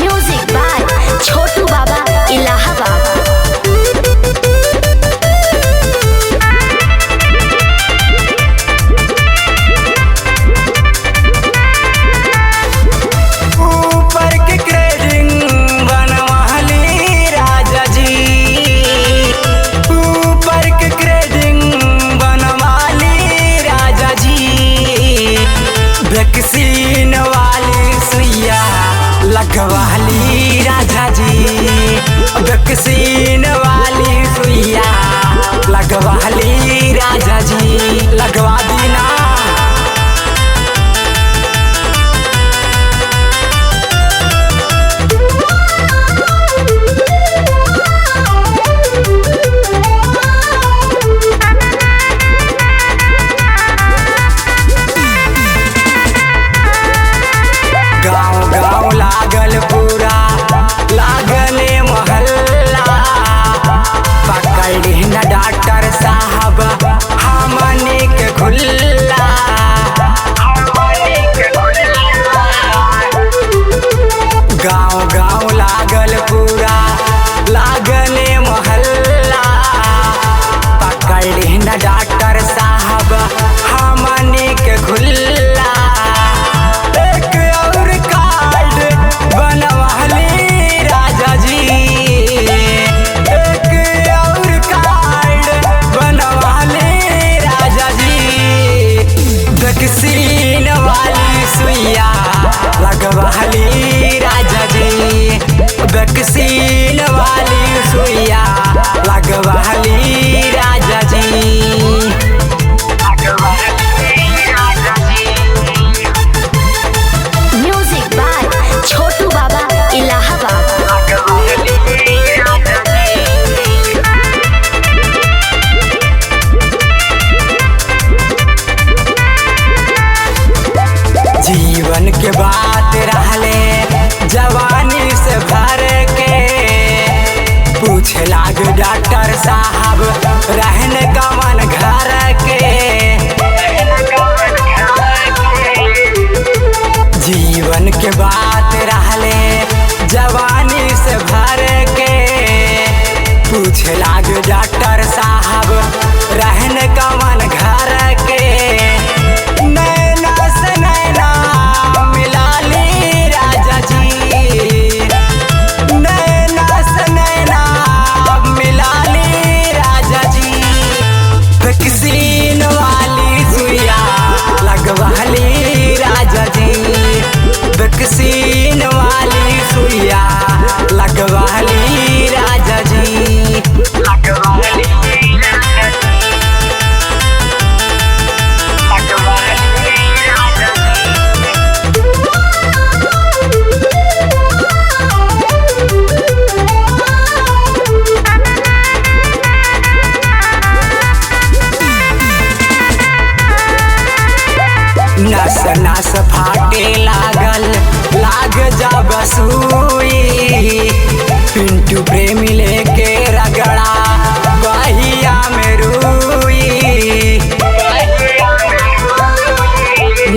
Music by छोटू बाबा इलाहाबाद। ऊपर के ग्रेडिंग बनवाली राजा जी, ऊपर के ग्रेडिंग बनवाली राजा जी, वैक्सीन वाली सुइया लगवाली राजा जी, वैक्सीन वाली सुइया लगवाली राजा जी, लगवा दी ना। गाँव गाँव लागल पूरा लागले मोहल्ला, पकड़ी न डॉक्टर साहब हमने के खुल्ला, गाँव गाँव लागल पूरा लागले मोहल्ला, पकड़ी न डॉक्टर साहब हमने के खुल्ला। एक और कार्ड बनवाली राजा जी, एक और कार्ड बनवाली राजा जी, वैक्सीन वाली सुइया लगवाली राजा जी, वैक्सीन वाली सुइया लगवाली राजा जी। म्यूजिक बाय छोटू बाबा इलाहाबाद। जीवन के बात रहले जवानी से भर के, पूछे लाग डॉक्टर साहब रहने कमन घर के, जीवन के बात रहले जवानी से भर के, पूछे लाग डॉक्टर साहब रहने कमन घर के, नैना से नैना मिलाली राजा जी, नैना से नैना मिलाली राजा जी, वैक्सीन वाली सुइया लगवाली राजा जी, वैक्सीन वाली सुइया लगवाली राजा जी, लगवाली राजा जी, लगवाली राजा जी। नस नस फाटे लागल लाग जब सुई, पिंटू प्रेमी लेके रगड़ा बहिया में रुई,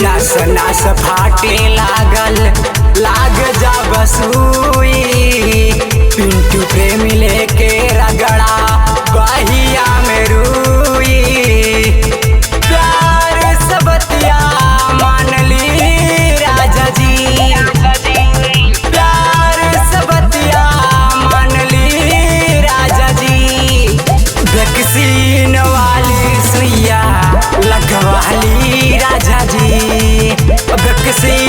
नस नस फाटे लागल लाग जब सुई, पिंटू प्रेमी लेके रगड़ा बहिया में रुई, प्यार से बतिया मान ली राजा जी, प्यार से बतिया मान ली राजा जी, वैक्सीन वाली सुइया लगवाली राजा जी, वैक्सीन